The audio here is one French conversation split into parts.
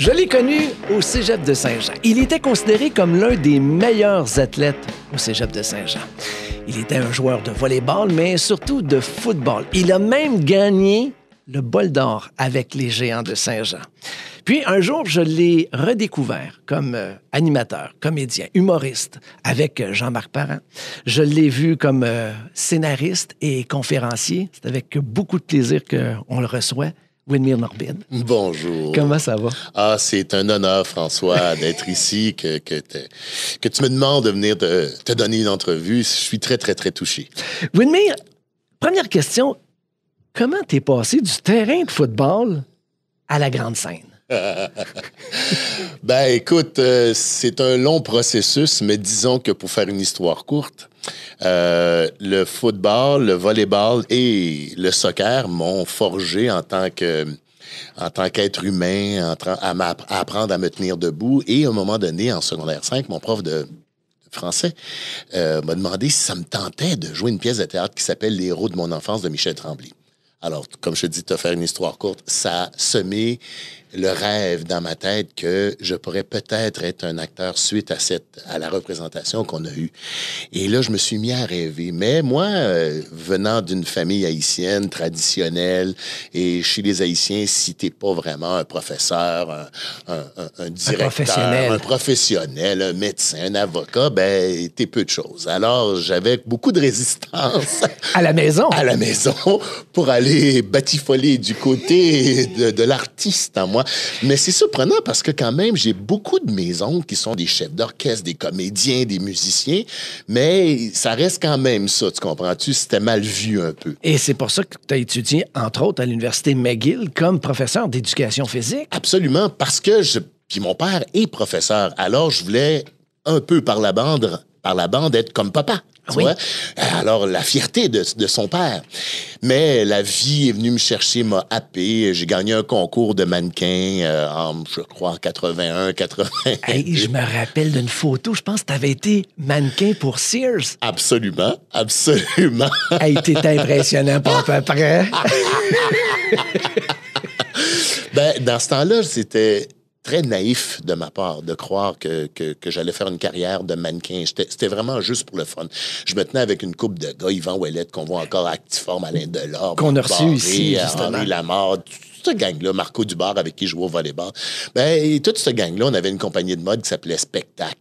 Je l'ai connu au Cégep de Saint-Jean. Il était considéré comme l'un des meilleurs athlètes au Cégep de Saint-Jean. Il était un joueur de volley-ball, mais surtout de football. Il a même gagné le bol d'or avec les Géants de Saint-Jean. Puis un jour, je l'ai redécouvert comme animateur, comédien, humoriste avec Jean-Marc Parent. Je l'ai vu comme scénariste et conférencier. C'est avec beaucoup de plaisir qu'on le reçoit. Winnemere Norbide. Bonjour. Comment ça va? Ah, c'est un honneur, François, d'être ici, que tu me demandes de venir te donner une entrevue. Je suis très, très, très touché. Winnemere, première question. Comment t'es passé du terrain de football à la grande scène? Ben, écoute, c'est un long processus, mais disons que pour faire une histoire courte, le football, le volleyball et le soccer m'ont forgé en tant qu'être humain, à apprendre à me tenir debout. Et à un moment donné, en secondaire 5, mon prof de français m'a demandé si ça me tentait de jouer une pièce de théâtre qui s'appelle Les héros de mon enfance de Michel Tremblay. Alors, comme je te dis, te faire une histoire courte, ça a semé le rêve dans ma tête que je pourrais peut-être être un acteur suite à la représentation qu'on a eue. Et là, je me suis mis à rêver. Mais moi, venant d'une famille haïtienne traditionnelle, et chez les Haïtiens, si t'es pas vraiment un professeur, un directeur, un professionnel, un médecin, un avocat, ben, t'es peu de choses. Alors, j'avais beaucoup de résistance. À la maison? À la maison, pour aller batifoler du côté de l'artiste en moi. Mais c'est surprenant parce que quand même, j'ai beaucoup de mes oncles qui sont des chefs d'orchestre, des comédiens, des musiciens, mais ça reste quand même ça, tu comprends-tu? C'était mal vu un peu. Et c'est pour ça que tu as étudié, entre autres, à l'Université McGill comme professeur d'éducation physique? Absolument, parce que puis mon père est professeur, alors je voulais un peu par la bande être comme papa. Tu vois? Alors, la fierté de son père. Mais la vie est venue me chercher, m'a happé. J'ai gagné un concours de mannequin je crois, en 81, 80. Hey, je me rappelle d'une photo. Je pense que tu avais été mannequin pour Sears. Absolument, absolument. Hey, t'es impressionnant, pas à peu près. Ben, dans ce temps-là, c'était très naïf de ma part de croire que j'allais faire une carrière de mannequin. C'était vraiment juste pour le fun. Je me tenais avec une couple de gars, Yvan Ouellette, qu'on voit encore à Actiform, Alain Delorme, qu'on a reçu ici, justement. Henri Lamarre, toute cette gang-là, Marco Dubar, avec qui je jouais au volleyball. Ben, et toute cette gang-là, on avait une compagnie de mode qui s'appelait Spectacle.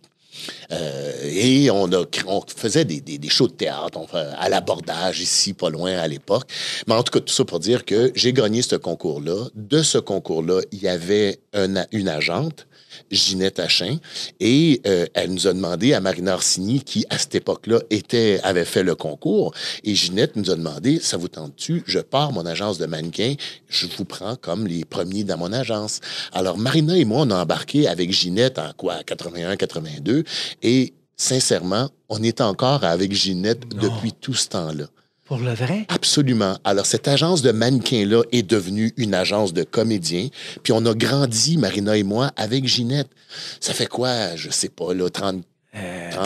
Et on faisait des shows de théâtre à l'abordage ici, pas loin à l'époque. Mais en tout cas, tout ça pour dire que j'ai gagné ce concours-là. De ce concours-là, il y avait une agente, Ginette Achin, et elle nous a demandé à Marina Orsini, qui à cette époque-là avait fait le concours, et Ginette nous a demandé, ça vous tente-tu? Je pars mon agence de mannequin, je vous prends comme les premiers dans mon agence. Alors Marina et moi, on a embarqué avec Ginette en 81, 82, et sincèrement, on est encore avec Ginette depuis tout ce temps-là. Pour le vrai? Absolument. Alors, cette agence de mannequins-là est devenue une agence de comédiens. Puis on a grandi, Marina et moi, avec Ginette. Ça fait quoi, je sais pas, là, 36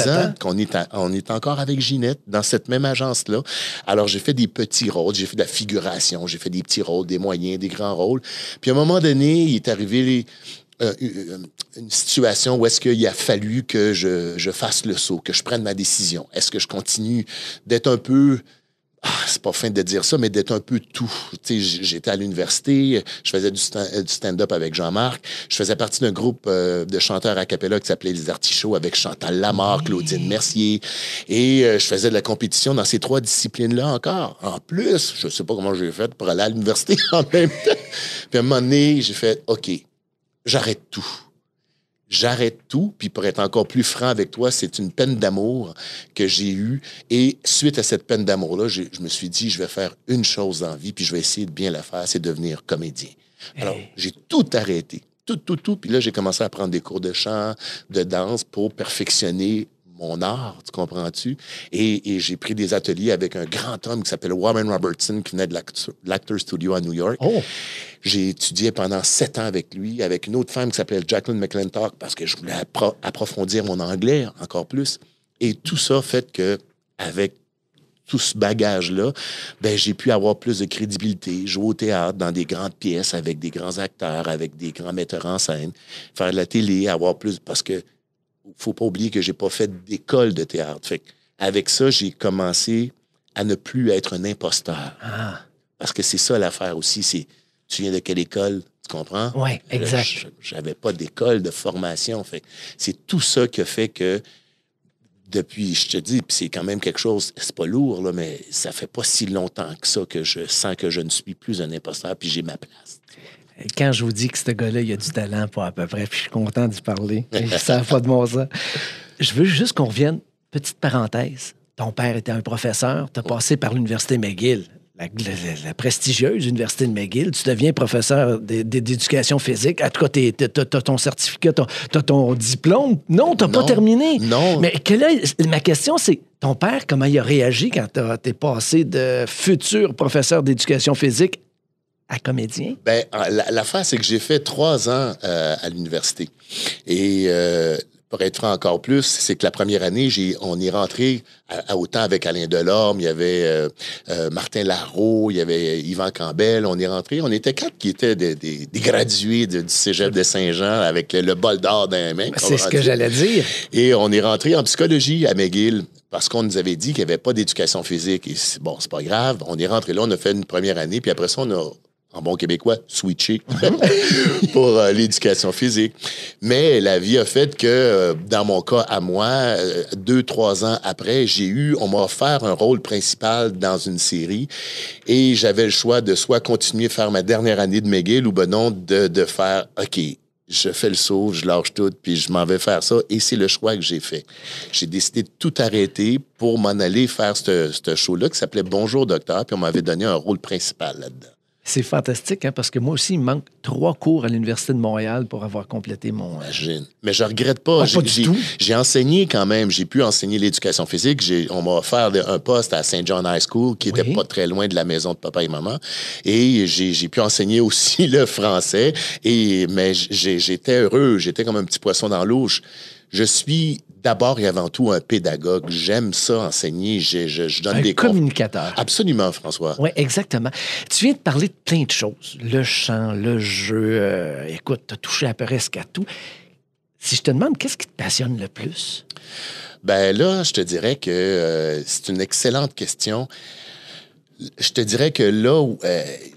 ans qu'on on est encore avec Ginette dans cette même agence-là. Alors, j'ai fait des petits rôles, j'ai fait de la figuration, j'ai fait des petits rôles, des moyens, des grands rôles. Puis à un moment donné, il est arrivé une situation où est-ce qu'il a fallu que je fasse le saut, que je prenne ma décision. Est-ce que je continue d'être un peu... c'est pas fin de dire ça, mais d'être un peu tout. Tu sais, j'étais à l'université, je faisais du stand-up avec Jean-Marc, je faisais partie d'un groupe de chanteurs a cappella qui s'appelait Les Artichauts avec Chantal Lamarre, Claudine Mercier, et je faisais de la compétition dans ces 3 disciplines-là encore. En plus, je sais pas comment j'ai fait pour aller à l'université en même temps. Puis à un moment donné, j'ai fait « OK, j'arrête tout. » J'arrête tout, puis pour être encore plus franc avec toi, c'est une peine d'amour que j'ai eue. Et suite à cette peine d'amour-là, je me suis dit, je vais faire une chose dans la vie, puis je vais essayer de bien la faire, c'est devenir comédien. Alors, j'ai tout arrêté, tout. Puis là, j'ai commencé à prendre des cours de chant, de danse pour perfectionner mon art, tu comprends-tu? Et j'ai pris des ateliers avec un grand homme qui s'appelle Warren Robertson, qui venait de l'Actors Studio à New York. Oh. J'ai étudié pendant 7 ans avec lui, avec une autre femme qui s'appelle Jacqueline McClintock, parce que je voulais approfondir mon anglais encore plus. Et tout ça fait que, avec tout ce bagage-là, ben j'ai pu avoir plus de crédibilité, jouer au théâtre dans des grandes pièces avec des grands acteurs, avec des grands metteurs en scène, faire de la télé, avoir plus... Parce que faut pas oublier que j'ai pas fait d'école de théâtre. Fait avec ça, j'ai commencé à ne plus être un imposteur. Ah. Parce que c'est ça l'affaire aussi, c'est tu viens de quelle école, tu comprends? Oui, exact. J'avais pas d'école de formation. Fait c'est tout ça qui a fait que depuis, je te dis, puis c'est quand même quelque chose, c'est pas lourd, là, mais ça fait pas si longtemps que ça que je sens que je ne suis plus un imposteur, puis j'ai ma place. Quand je vous dis que ce gars-là, il a du talent, pas à peu près, puis je suis content d'y parler. Ça n'a pas de bon sens. Je veux juste qu'on revienne, petite parenthèse. Ton père était un professeur, tu as passé par l'Université McGill, la prestigieuse Université de McGill. Tu deviens professeur d'éducation physique. En tout cas, tu as ton certificat, tu as ton diplôme. Non, tu n'as pas terminé. Non. Mais ma question, c'est, ton père, comment il a réagi quand tu es passé de futur professeur d'éducation physique à comédien? Bien, l'affaire, c'est que j'ai fait 3 ans à l'université. Et pour être franc encore plus, c'est que la première année, on est rentré autant avec Alain Delorme, il y avait Martin Larreau, il y avait Yvan Campbell. On est rentré, on était 4 qui étaient des gradués du cégep de Saint-Jean avec le bol d'or dans les mains. C'est ce que j'allais dire. Et on est rentré en psychologie à McGill parce qu'on nous avait dit qu'il n'y avait pas d'éducation physique. Et bon, c'est pas grave. On est rentré là, on a fait une première année, puis après ça, on a, en bon québécois, switché pour l'éducation physique. Mais la vie a fait que, dans mon cas à moi, 2-3 ans après, on m'a offert un rôle principal dans une série et j'avais le choix de soit continuer à faire ma dernière année de McGill ou ben non, de faire, OK, je fais le saut, je lâche tout, puis je m'en vais faire ça. Et c'est le choix que j'ai fait. J'ai décidé de tout arrêter pour m'en aller faire ce show-là qui s'appelait Bonjour Docteur, puis on m'avait donné un rôle principal là-dedans. C'est fantastique, hein, parce que moi aussi, il me manque 3 cours à l'Université de Montréal pour avoir complété mon... Imagine. Mais je regrette pas. Pas du tout. J'ai enseigné quand même. J'ai pu enseigner l'éducation physique. On m'a offert un poste à Saint John High School qui était pas très loin de la maison de papa et maman. Et j'ai pu enseigner aussi le français. Mais j'étais heureux. J'étais comme un petit poisson dans l'eau. Je suis d'abord et avant tout un pédagogue. J'aime ça, enseigner. Je donne des cours. Un communicateur. Absolument, François. Oui, exactement. Tu viens de parler de plein de choses. Le chant, le jeu. Écoute, tu as touché à presque à tout. Si je te demande, qu'est-ce qui te passionne le plus? Ben là, je te dirais que c'est une excellente question. Je te dirais que là où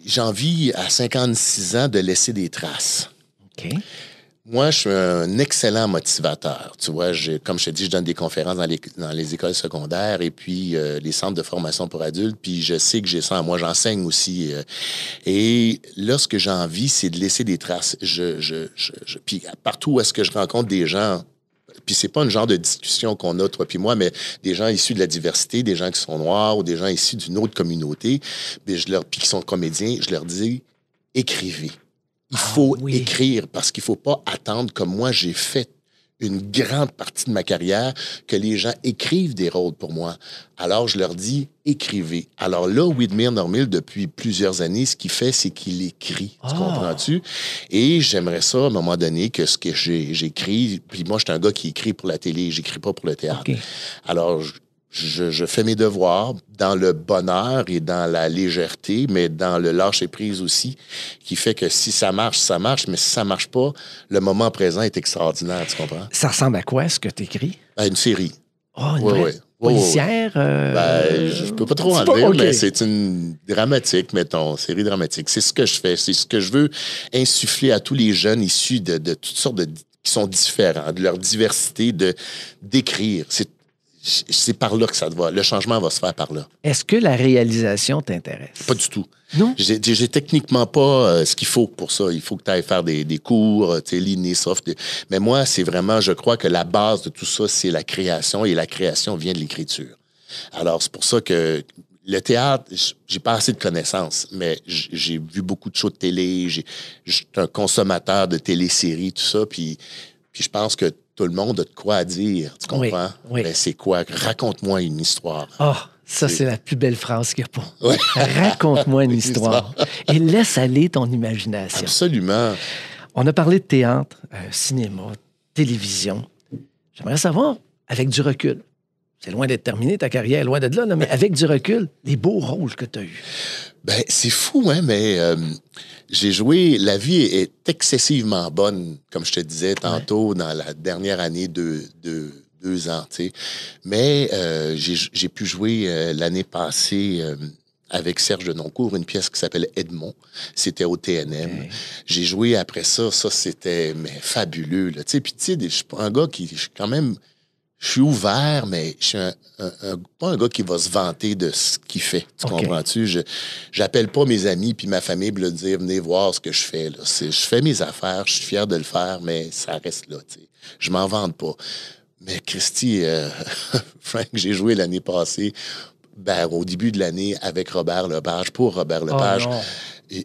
j'ai envie, à 56 ans, de laisser des traces. OK. Moi, je suis un excellent motivateur. Tu vois, comme je te dis, je donne des conférences dans les écoles secondaires et puis les centres de formation pour adultes. Puis je sais que j'ai ça. Moi, j'enseigne aussi. Et là, ce que j'ai envie, c'est de laisser des traces. Puis partout où est-ce que je rencontre des gens, puis c'est pas un genre de discussion qu'on a, toi puis moi, mais des gens issus de la diversité, des gens qui sont noirs ou des gens issus d'une autre communauté, puis qui sont comédiens, je leur dis, écrivez. Il faut écrire parce qu'il ne faut pas attendre, comme moi, j'ai fait une grande partie de ma carrière, que les gens écrivent des rôles pour moi. Alors, je leur dis, écrivez. Alors là, Widmer Normil, depuis plusieurs années, ce qu'il fait, c'est qu'il écrit. Tu comprends-tu? Et j'aimerais ça, à un moment donné, que ce que j'écris... Puis moi, je suis un gars qui écrit pour la télé, j'écris pas pour le théâtre. Okay. Alors, je fais mes devoirs dans le bonheur et dans la légèreté, mais dans le lâcher-prise aussi, qui fait que si ça marche, mais si ça marche pas, le moment présent est extraordinaire, tu comprends? Ça ressemble à quoi, ce que tu écris? À une série. Oh, une vraie policière? Je peux pas trop en dire, mais c'est une dramatique, mettons, série dramatique. C'est ce que je fais, c'est ce que je veux insuffler à tous les jeunes issus de toutes sortes qui sont différents, de leur diversité, d'écrire. C'est par là que ça va. Le changement va se faire par là. Est-ce que la réalisation t'intéresse? Pas du tout. Non? J'ai techniquement pas ce qu'il faut pour ça. Il faut que tu ailles faire des cours, l'INE, soft. Mais moi, c'est vraiment, je crois que la base de tout ça, c'est la création et la création vient de l'écriture. Alors, c'est pour ça que le théâtre, j'ai pas assez de connaissances, mais j'ai vu beaucoup de shows de télé. Je suis un consommateur de téléséries, tout ça, puis je pense que tout le monde a de quoi à dire, tu comprends? Oui. Ben, c'est quoi? Raconte-moi une histoire. Ça, c'est la plus belle phrase qu'il n'y a pas. Ouais. Raconte-moi une histoire. Et laisse aller ton imagination. Absolument. On a parlé de théâtre, cinéma, télévision. J'aimerais savoir, avec du recul, c'est loin d'être terminé ta carrière, loin de là, là, mais avec du recul, les beaux rôles que tu as eus. Ben, c'est fou, hein, mais j'ai joué... La vie est excessivement bonne, comme je te disais tantôt, dans la dernière année de 2 ans, tu sais. Mais j'ai pu jouer l'année passée... avec Serge Denoncourt, une pièce qui s'appelle Edmond. C'était au TNM. Okay. J'ai joué après ça. Ça, c'était fabuleux. Là. Puis, tu sais, je suis pas un gars qui... Je suis ouvert, mais je suis pas un gars qui va se vanter de ce qu'il fait. Tu comprends-tu? J'appelle pas mes amis puis ma famille pour leur dire « Venez voir ce que je fais. » Je fais mes affaires, je suis fier de le faire, mais ça reste là. Tu sais. Je m'en vante pas. Mais Christy, Frank, j'ai joué l'année passée au début de l'année avec Robert Lepage, pour Robert Lepage,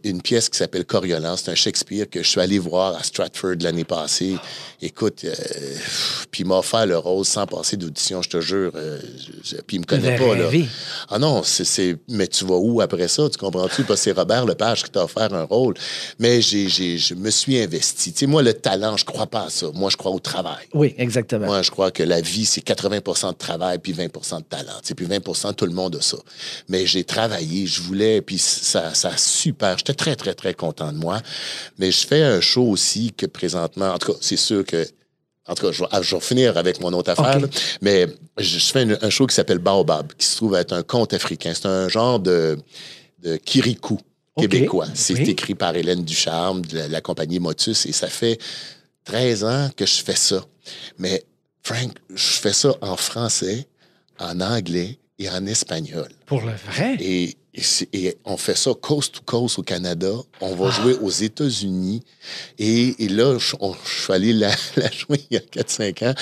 une pièce qui s'appelle Coriolan. C'est un Shakespeare que je suis allé voir à Stratford l'année passée. Écoute, puis il m'a offert le rôle sans passer d'audition, je te jure. Puis il me connaît pas, là. Ah non, mais tu vas où après ça? Tu comprends-tu? Parce que c'est Robert Lepage qui t'a offert un rôle. Mais je me suis investi. Tu sais, moi, le talent, je crois pas à ça. Moi, je crois au travail. Oui, exactement. Moi, je crois que la vie, c'est 80% de travail puis 20% de talent. Tu sais, puis 20%, tout le monde a ça. Mais j'ai travaillé, je voulais, puis ça super. J'étais très, très, très content de moi. Mais je fais un show aussi que présentement, en tout cas, c'est sûr que, en tout cas, je vais finir avec mon autre affaire, là, mais je fais un show qui s'appelle Baobab, qui se trouve être un conte africain. C'est un genre de kirikou québécois. C'est écrit par Hélène Ducharme, de la compagnie Motus, et ça fait 13 ans que je fais ça. Mais, Frank, je fais ça en français, en anglais et en espagnol. Pour le vrai? Et on fait ça coast to coast au Canada. On va jouer aux États-Unis. Et là, je suis allé la jouer il y a 4-5 ans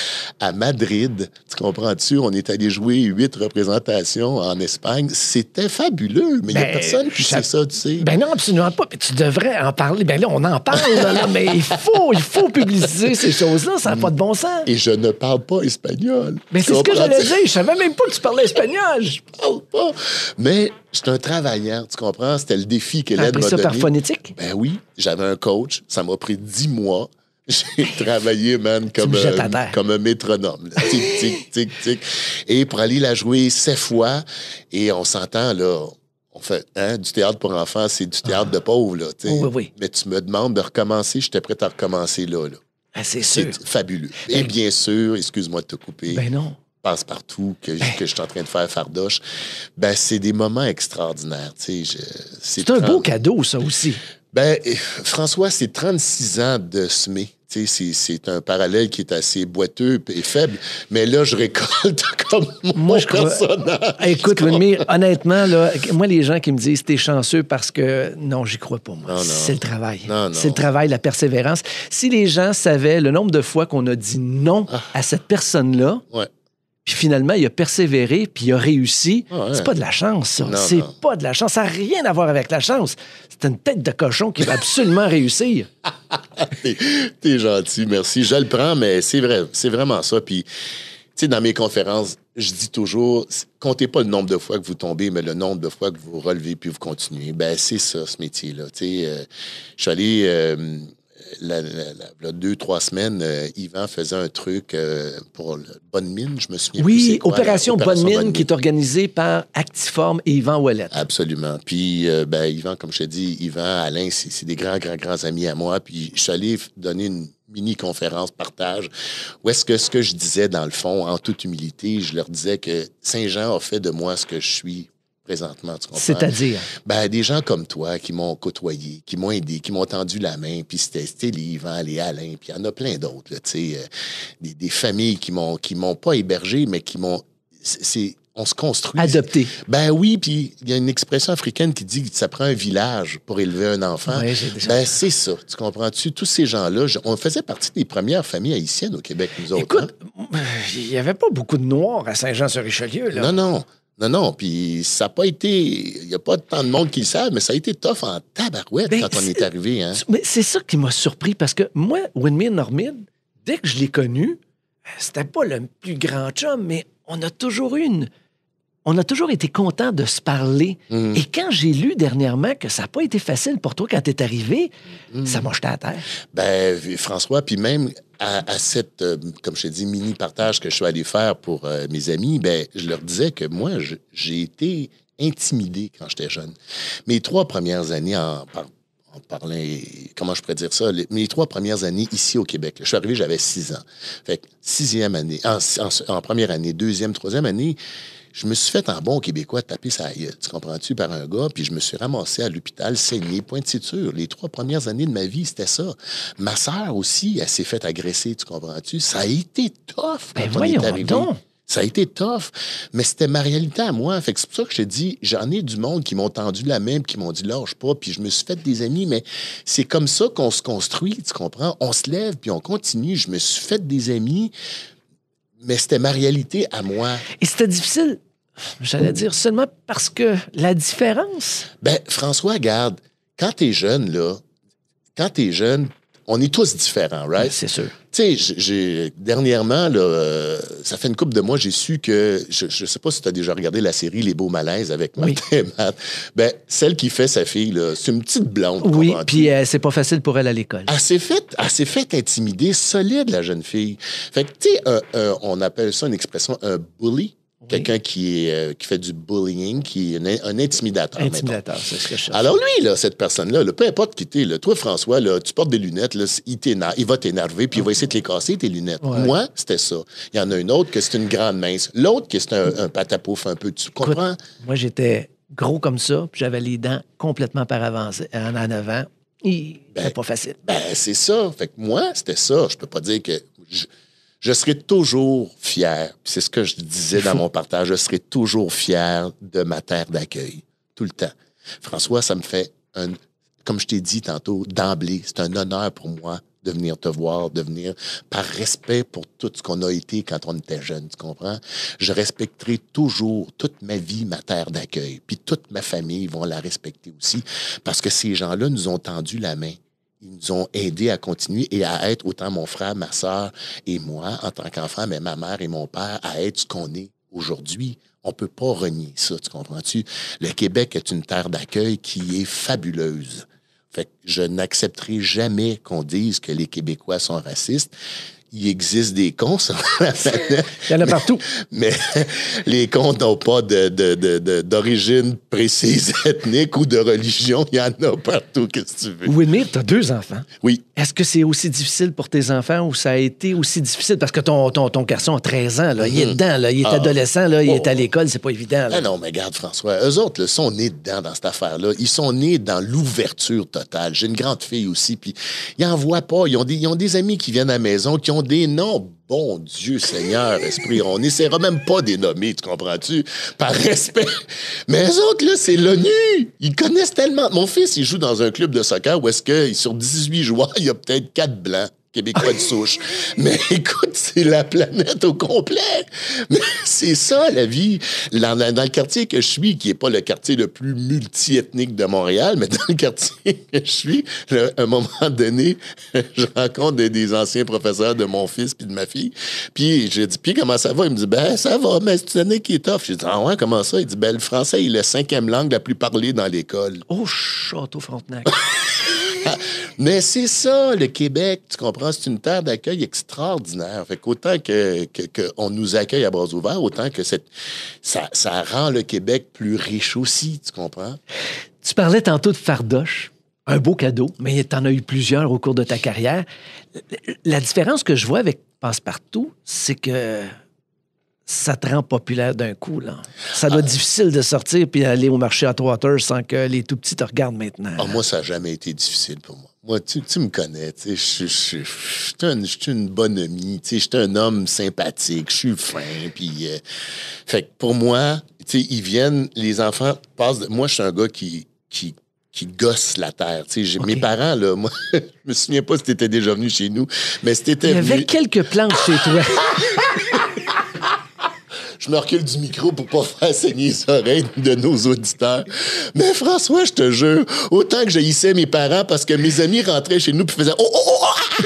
à Madrid. Tu comprends-tu? On est allé jouer 8 représentations en Espagne. C'était fabuleux, mais il n'y a personne qui sait ça, tu sais. Ben non, absolument pas. Puis tu devrais en parler. Ben là, on en parle, là, mais il faut publiciser ces choses-là. Ça n'a pas de bon sens. Et je ne parle pas espagnol. Mais c'est ce que j'allais dire. Je savais même pas que tu parlais espagnol. Je parle pas. Mais j'étais un travailleur, tu comprends? C'était le défi qu'Hélène m'a donné. T'as appris ça par phonétique? Ben oui. J'avais un coach. Ça m'a pris 10 mois. J'ai travaillé, man, comme un métronome. Là. Tic, tic, tic, tic. Et pour aller la jouer 7 fois, et on s'entend, là, on fait, du théâtre pour enfants, c'est du théâtre de pauvres, là. Oui. Mais tu me demandes de recommencer, j'étais prêt à recommencer là. Ah, c'est sûr. C'est fabuleux. Et bien sûr, excuse-moi de te couper. Ben non. Passe-partout, que je suis en train de faire fardoche, ben c'est des moments extraordinaires. C'est un beau cadeau, ça aussi. Ben, François, c'est 36 ans de semer. C'est un parallèle qui est assez boiteux et faible, mais là, je récolte comme mon personnage. Écoute, Wilmir, honnêtement, là, moi, les gens qui me disent « t'es chanceux » parce que, non, j'y crois pas, moi. C'est le travail. C'est le travail, la persévérance. Si les gens savaient le nombre de fois qu'on a dit non à cette personne-là, puis finalement, il a persévéré, puis il a réussi. C'est pas de la chance, ça. C'est pas de la chance. Ça n'a rien à voir avec la chance. C'est une tête de cochon qui va absolument réussir. T'es gentil, merci. Je le prends, mais c'est vrai. C'est vraiment ça. Puis, tu sais, dans mes conférences, je dis toujours, comptez pas le nombre de fois que vous tombez, mais le nombre de fois que vous relevez puis vous continuez. Ben, c'est ça, ce métier-là. Tu sais, je suis allé... Là, 2-3 semaines, Yvan faisait un truc pour le Bonne Mine, je me souviens plus. Oui, Opération Bonne Mine, qui est organisée par Actiform et Yvan Ouellette. Absolument. Puis, Yvan, comme je te dis, Yvan, Alain, c'est des grands amis à moi. Puis, je suis allé donner une mini-conférence partage où est-ce que ce que je disais, dans le fond, en toute humilité, je leur disais que Saint-Jean a fait de moi ce que je suis présentement, tu comprends? C'est-à-dire? Ben, des gens comme toi qui m'ont côtoyé, qui m'ont aidé, qui m'ont tendu la main, puis c'était les Yvan, les Alain, puis il y en a plein d'autres, tu sais, des familles qui m'ont pas hébergé, mais qui m'ont... On se construit. Adopté. Ben oui, puis il y a une expression africaine qui dit que ça prend un village pour élever un enfant. Oui, ben c'est ça, tu comprends-tu? Tous ces gens-là, on faisait partie des premières familles haïtiennes au Québec, nous autres. Écoute, il n'y avait pas beaucoup de Noirs à Saint-Jean-sur-Richelieu, là. Non, puis ça n'a pas été... Il n'y a pas tant de monde qui le savent, mais ça a été tough en tabarouette quand on est arrivé. Hein? Mais c'est ça qui m'a surpris, parce que moi, Winmir Normid, dès que je l'ai connu, c'était pas le plus grand chum, mais on a toujours été content de se parler. Et quand j'ai lu dernièrement que ça n'a pas été facile pour toi quand t'es arrivé, ça m'a jeté à terre. Ben, François, puis même à cette, comme je te dis, mini-partage que je suis allé faire pour mes amis, ben, je leur disais que moi, j'ai été intimidé quand j'étais jeune. Mes 3 premières années en parlant, comment je pourrais dire ça, mes 3 premières années ici au Québec. Je suis arrivé, j'avais 6 ans. Fait que 6e année, en première année, 2e, 3e année, je me suis fait en bon Québécois taper sa gueule, tu comprends-tu, par un gars, puis je me suis ramassé à l'hôpital, saigné, point de suture. Les 3 premières années de ma vie, c'était ça. Ma sœur aussi, elle s'est fait agresser, tu comprends-tu? Ça a été tough quand on est arrivé. Donc. Ça a été tough, mais c'était ma réalité à moi. Fait que c'est pour ça que je te dis, j'en ai du monde qui m'ont tendu la main, puis qui m'ont dit lâche pas, puis je me suis fait des amis, mais c'est comme ça qu'on se construit, tu comprends? On se lève, puis on continue. Je me suis fait des amis, mais c'était ma réalité à moi. Et c'était difficile, j'allais dire, seulement parce que la différence... Ben, François, regarde, quand t'es jeune, on est tous différents, right? C'est sûr. Tu sais, dernièrement, là, ça fait une couple de mois, j'ai su que, je sais pas si tu as déjà regardé la série Les Beaux Malaises avec Martin et Matt. Ben, celle qui fait sa fille, là, c'est une petite blonde. Oui, puis c'est pas facile pour elle à l'école. Elle s'est fait intimider solide, la jeune fille. Fait que, tu sais, on appelle ça une expression, un bully. Quelqu'un qui fait du bullying, qui est un intimidateur. Intimidateur, c'est ce que je cherche. Alors lui, là, cette personne-là, là, peu importe qui t'es, là, toi, François, là, tu portes des lunettes, là, il va t'énerver, puis il va essayer de les casser, tes lunettes. Ouais. Moi, c'était ça. Il y en a une autre que c'est une grande mince. L'autre que c'est un patapouf un peu. Tu comprends? Écoute, moi, j'étais gros comme ça, puis j'avais les dents complètement par avancées, en avant. C'était pas facile. Ben, c'est ça. Fait que moi, c'était ça. Je peux pas dire que... Je serai toujours fier, puis c'est ce que je disais dans mon partage, je serai toujours fier de ma terre d'accueil, tout le temps. François, ça me fait, comme je t'ai dit tantôt, d'emblée, c'est un honneur pour moi de venir te voir, de venir par respect pour tout ce qu'on a été quand on était jeune, tu comprends? Je respecterai toujours toute ma vie, ma terre d'accueil, puis toute ma famille vont la respecter aussi, parce que ces gens-là nous ont tendu la main. Ils nous ont aidés à continuer et à être, autant mon frère, ma sœur et moi, en tant qu'enfant, mais ma mère et mon père, à être ce qu'on est aujourd'hui. On peut pas renier ça, tu comprends-tu? Le Québec est une terre d'accueil qui est fabuleuse. Fait que je n'accepterai jamais qu'on dise que les Québécois sont racistes. Il existe des cons sur la planète. Il y en a partout. Mais les cons n'ont pas d'origine précise ethnique ou de religion. Il y en a partout, qu'est-ce que tu veux. Wilmir, tu as 2 enfants. Oui. Est-ce que c'est aussi difficile pour tes enfants ou ça a été aussi difficile? Parce que ton garçon a 13 ans, là, il est dedans, là, il est adolescent, là, il est à l'école, c'est pas évident. Là. Ah non, mais regarde, François, eux autres là, sont nés dedans dans cette affaire-là. Ils sont nés dans l'ouverture totale. J'ai une grande fille aussi, puis ils n'en voient pas. Ils ont des amis qui viennent à la maison, qui ont des noms. Bon Dieu Seigneur, esprit, on n'essaiera même pas des nommer, tu comprends-tu? Par respect. Mais eux autres, là, c'est l'ONU. Ils connaissent tellement. Mon fils, il joue dans un club de soccer où est-ce que sur 18 joueurs, il y a peut-être 4 blancs. Québécois de souche. Mais écoute, c'est la planète au complet. Mais c'est ça, la vie. Dans le quartier que je suis, qui n'est pas le quartier le plus multiethnique de Montréal, mais dans le quartier que je suis, à un moment donné, je rencontre des anciens professeurs de mon fils puis de ma fille. Puis j'ai dit, puis comment ça va? Il me dit, ben ça va, mais c'est une année qui est tough. J'ai dit, ah ouais, comment ça? Il dit, ben le français est la 5e langue la plus parlée dans l'école. Oh, Château-Frontenac. Mais c'est ça, le Québec, tu comprends, c'est une terre d'accueil extraordinaire. Fait qu'autant qu'on nous accueille à bras ouverts, autant que ça rend le Québec plus riche aussi, tu comprends? Tu parlais tantôt de fardoche, un beau cadeau, mais tu en as eu plusieurs au cours de ta carrière. La différence que je vois avec Passe-Partout, c'est que ça te rend populaire d'un coup, là. Ça doit être difficile de sortir puis aller au marché Atwater sans que les tout-petits te regardent maintenant. Ah, moi, ça n'a jamais été difficile pour moi. Moi, tu me connais, tu sais, je suis une bonne amie, tu sais, je suis un homme sympathique, je suis fin, puis... fait que pour moi, tu sais, ils viennent, les enfants passent... Moi, je suis un gars qui gosse la terre. Tu sais, mes parents, là, moi, je me souviens pas si tu étais déjà venu chez nous, mais si t'étais venu... Il y avait quelques plantes chez toi. Je me recule du micro pour pas faire saigner les oreilles de nos auditeurs. Mais François, je te jure, autant que j'haïssais mes parents parce que mes amis rentraient chez nous puis faisaient « Oh, oh, oh! »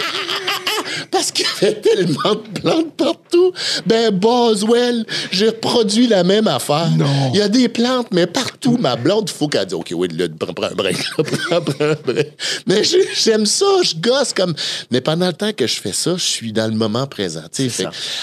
parce qu'il y avait tellement de plantes partout. Ben, Boswell, j'ai reproduit la même affaire. Non. Il y a des plantes, mais partout. Ma blonde, il faut qu'elle dise, OK, oui, là, prends un break. Prends un break. Mais j'aime ça, je gosse comme... Mais pendant le temps que je fais ça, je suis dans le moment présent.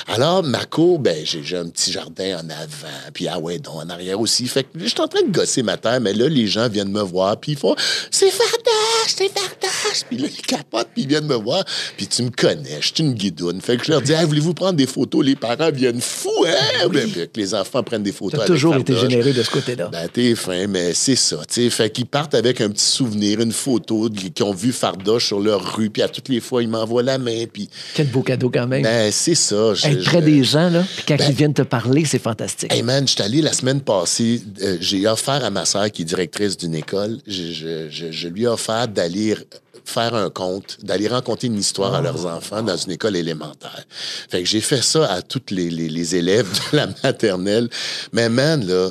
Alors, ma cour, ben, j'ai un petit jardin en avant, puis donc en arrière aussi. Fait que je suis en train de gosser ma terre, mais là, les gens viennent me voir, puis ils font « C'est Fardoche, c'est Fardoche! » Puis là, ils capotent, puis ils viennent me voir. Puis tu me connais, je suis une guidoune. Fait que je leur dis hey, « Voulez-vous prendre des photos? » Les parents viennent fous, hein? Oui. Puis que les enfants prennent des photos avec toujours Fardoche. été généreux de ce côté-là. Ben, t'es fin, mais c'est ça, tu sais. Fait qu'ils partent avec un petit souvenir, une photo, qu'ils ont vu Fardoche sur leur rue, puis à toutes les fois, ils m'envoient la main, puis... Quel beau cadeau quand même. Ben, c'est ça. Être près des gens, là, puis quand ils viennent te parler, c'est fantastique. Hey man, je suis allé la semaine passée, j'ai offert à ma sœur, qui est directrice d'une école, je lui ai offert d'aller faire un conte, d'aller raconter une histoire à leurs enfants dans une école élémentaire. Fait que j'ai fait ça à tous les élèves de la maternelle. Mais man, là,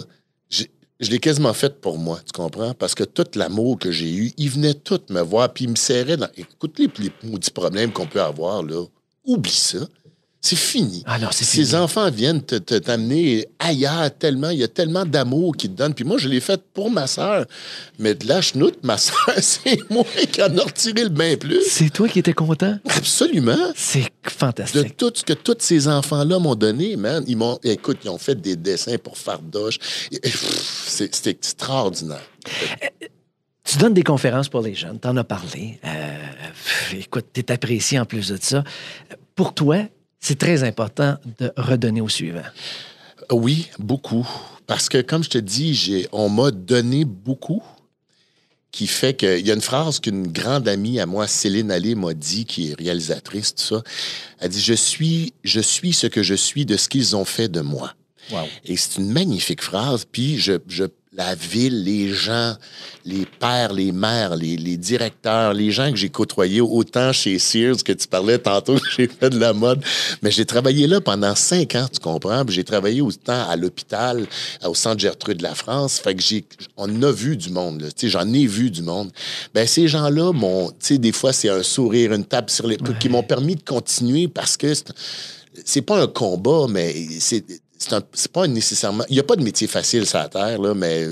je l'ai quasiment fait pour moi, tu comprends? Parce que tout l'amour que j'ai eu, ils venaient tous me voir, puis ils me serraient dans... Écoute, les maudits problèmes qu'on peut avoir, là, oublie ça. C'est fini. Ah non, c'est fini. Ces enfants viennent t'amener ailleurs tellement. Il y a tellement d'amour qu'ils te donnent. Puis moi, je l'ai fait pour ma sœur. Mais de la chenoute, ma sœur, c'est moi qui en ai retiré le bien plus. C'est toi qui étais content? Absolument. C'est fantastique. De tout ce que tous ces enfants-là m'ont donné, man. Écoute, ils ont fait des dessins pour Fardoche. C'est extraordinaire. Tu donnes des conférences pour les jeunes. T'en as parlé. Écoute, t'es apprécié en plus de ça. Pour toi, c'est très important de redonner au suivant. Oui, beaucoup. Parce que, comme je te dis, on m'a donné beaucoup, qui fait que... Il y a une phrase qu'une grande amie à moi, Céline Allais, m'a dit, qui est réalisatrice, tout ça. Elle dit « Je suis ce que je suis de ce qu'ils ont fait de moi. » Wow. Et c'est une magnifique phrase. Puis la ville, les gens, les pères, les mères, les directeurs, les gens que j'ai côtoyés, autant chez Sears que tu parlais tantôt, que j'ai fait de la mode. Mais j'ai travaillé là pendant 5 ans, tu comprends? Puis j'ai travaillé autant à l'hôpital, au Centre Gertrude de la France. Fait que on a vu du monde, là. Tu sais, j'en ai vu du monde. Ben ces gens-là m'ont, tu sais, des fois, c'est un sourire, une tape sur l'épaule qui m'ont permis de continuer parce que c'est pas un combat, mais c'est pas nécessairement... Il n'y a pas de métier facile sur la Terre, là, mais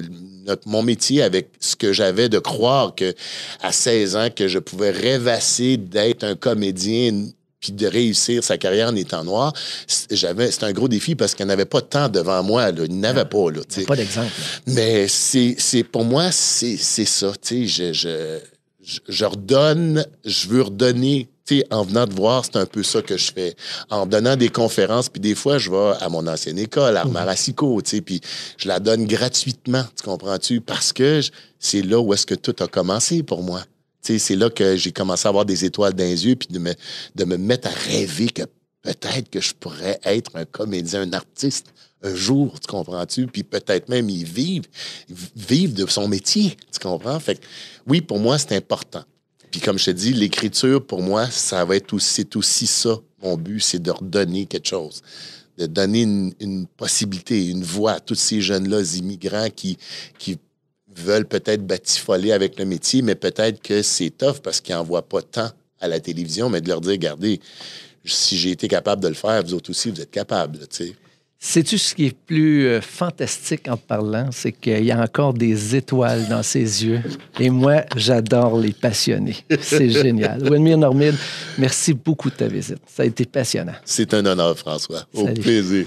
mon métier, avec ce que j'avais de croire qu'à 16 ans, que je pouvais rêvasser d'être un comédien puis de réussir sa carrière en étant noir, c'était un gros défi parce qu'il n'y en avait pas tant devant moi. Là. Il n'y en avait pas. Là, pas d'exemple. Mais pour moi, c'est ça. Je redonne, je veux redonner. En venant te voir, c'est un peu ça que je fais. En donnant des conférences, puis des fois, je vais à mon ancienne école, à Armaracico, puis je la donne gratuitement, tu comprends-tu? Parce que c'est là où est-ce que tout a commencé pour moi. C'est là que j'ai commencé à avoir des étoiles dans les yeux, puis de me mettre à rêver que peut-être que je pourrais être un comédien, un artiste un jour, tu comprends-tu? Puis peut-être même y vivre de son métier, tu comprends? Fait que oui, pour moi, c'est important. Puis comme je te dis, l'écriture, pour moi, c'est aussi ça. Mon but, c'est de redonner quelque chose. De donner une possibilité, une voix à tous ces jeunes-là, immigrants qui veulent peut-être batifoler avec le métier, mais peut-être que c'est tough parce qu'ils n'en voient pas tant à la télévision, mais de leur dire, regardez, si j'ai été capable de le faire, vous autres aussi, vous êtes capables, tu sais. Sais-tu ce qui est plus fantastique en te parlant? C'est qu'il y a encore des étoiles dans ses yeux. Et moi, j'adore les passionnés. C'est génial. Wilmir Normid, merci beaucoup de ta visite. Ça a été passionnant. C'est un honneur, François. Au plaisir.